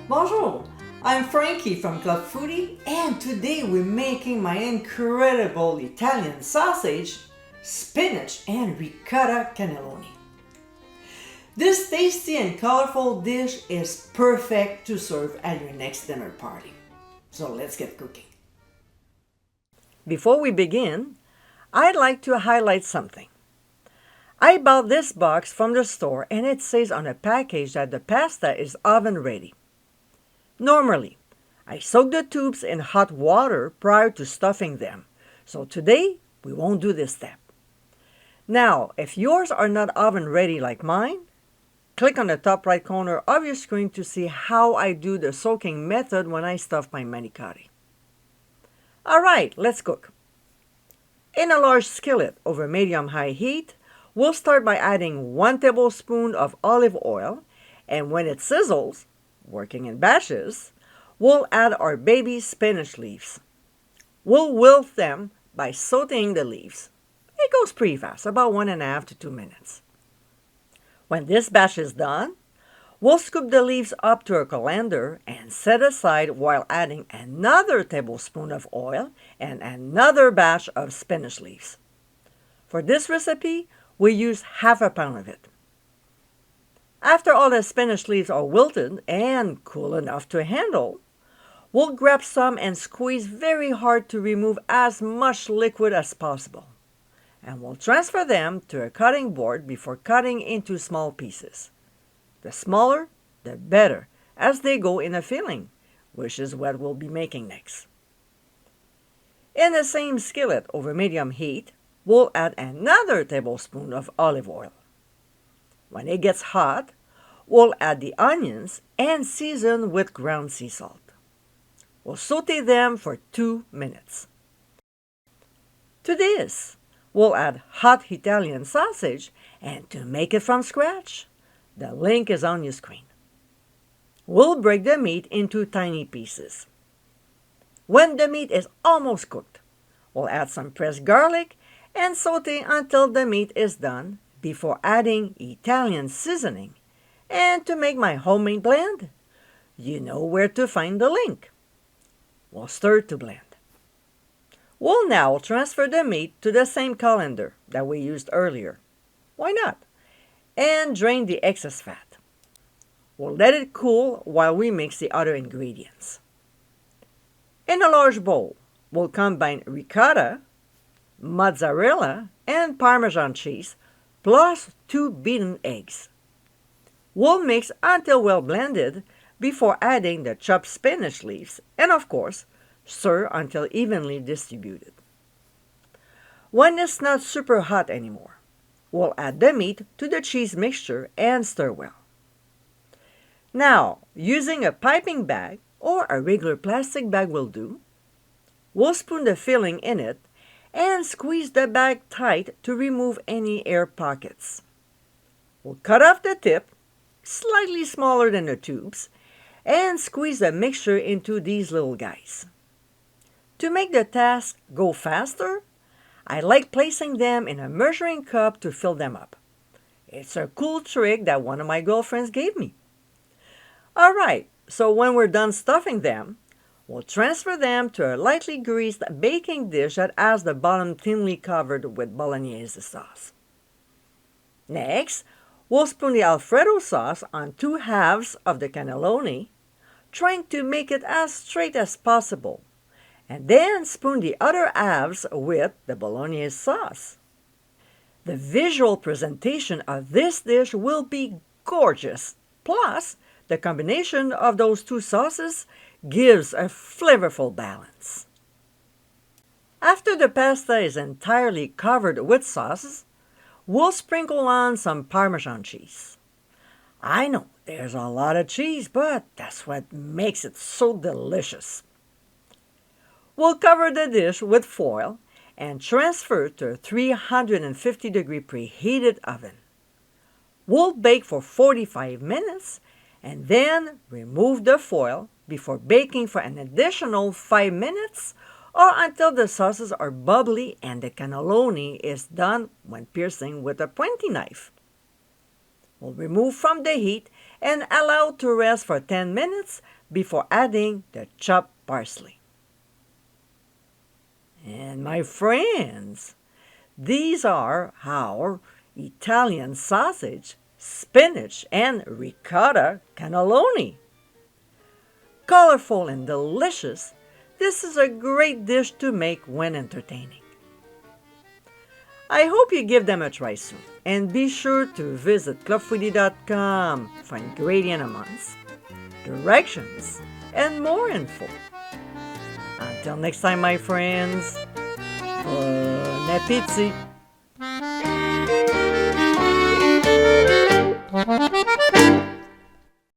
Bonjour, I'm Frankie from Club Foodie, and today we're making my incredible Italian sausage, spinach and ricotta cannelloni. This tasty and colorful dish is perfect to serve at your next dinner party. So let's get cooking. Before we begin, I'd like to highlight something. I bought this box from the store and it says on the package that the pasta is oven ready. Normally, I soak the tubes in hot water prior to stuffing them, so today we won't do this step. Now, if yours are not oven ready like mine, click on the top right corner of your screen to see how I do the soaking method when I stuff my manicotti. Alright, let's cook. In a large skillet over medium-high heat, we'll start by adding 1 tablespoon of olive oil, and when it sizzles, working in batches, we'll add our baby spinach leaves. We'll wilt them by sauteing the leaves. It goes pretty fast, about 1.5 to 2 minutes. When this batch is done, we'll scoop the leaves up to a colander and set aside while adding another tablespoon of oil and another batch of spinach leaves. For this recipe, we use half a pound of it. After all the spinach leaves are wilted and cool enough to handle, we'll grab some and squeeze very hard to remove as much liquid as possible. And we'll transfer them to a cutting board before cutting into small pieces. The smaller, the better, as they go in a filling, which is what we'll be making next. In the same skillet over medium heat, we'll add another tablespoon of olive oil. When it gets hot, we'll add the onions and season with ground sea salt. We'll saute them for 2 minutes. To this, we'll add hot Italian sausage, and to make it from scratch, the link is on your screen. We'll break the meat into tiny pieces. When the meat is almost cooked, we'll add some pressed garlic and saute until the meat is done before adding Italian seasoning. And to make my homemade blend, you know where to find the link. We'll stir to blend. We'll now transfer the meat to the same colander that we used earlier. Why not? And drain the excess fat. We'll let it cool while we mix the other ingredients. In a large bowl, we'll combine ricotta, mozzarella, and Parmesan cheese, plus 2 beaten eggs. We'll mix until well blended before adding the chopped spinach leaves and, of course, stir until evenly distributed. When it's not super hot anymore, we'll add the meat to the cheese mixture and stir well. Now, using a piping bag or a regular plastic bag will do, we'll spoon the filling in it and squeeze the bag tight to remove any air pockets. We'll cut off the tip, slightly smaller than the tubes, and squeeze the mixture into these little guys. To make the task go faster, I like placing them in a measuring cup to fill them up. It's a cool trick that one of my girlfriends gave me. Alright, so when we're done stuffing them, we'll transfer them to a lightly greased baking dish that has the bottom thinly covered with bolognese sauce. Next, we'll spoon the Alfredo sauce on 2 halves of the cannelloni, trying to make it as straight as possible, and then spoon the other halves with the bolognese sauce. The visual presentation of this dish will be gorgeous, plus the combination of those 2 sauces gives a flavorful balance. After the pasta is entirely covered with sauces, we'll sprinkle on some Parmesan cheese. I know there's a lot of cheese, but that's what makes it so delicious. We'll cover the dish with foil and transfer to a 350-degree preheated oven. We'll bake for 45 minutes and then remove the foil before baking for an additional 5 minutes or until the sauces are bubbly and the cannelloni is done when piercing with a pointy knife. We'll remove from the heat and allow to rest for 10 minutes before adding the chopped parsley. And my friends, these are our Italian sausage, spinach, and ricotta cannelloni. Colorful and delicious, this is a great dish to make when entertaining. I hope you give them a try soon, and be sure to visit clubfoodie.com for ingredient amounts, directions, and more info. Until next time, my friends, bon appétit!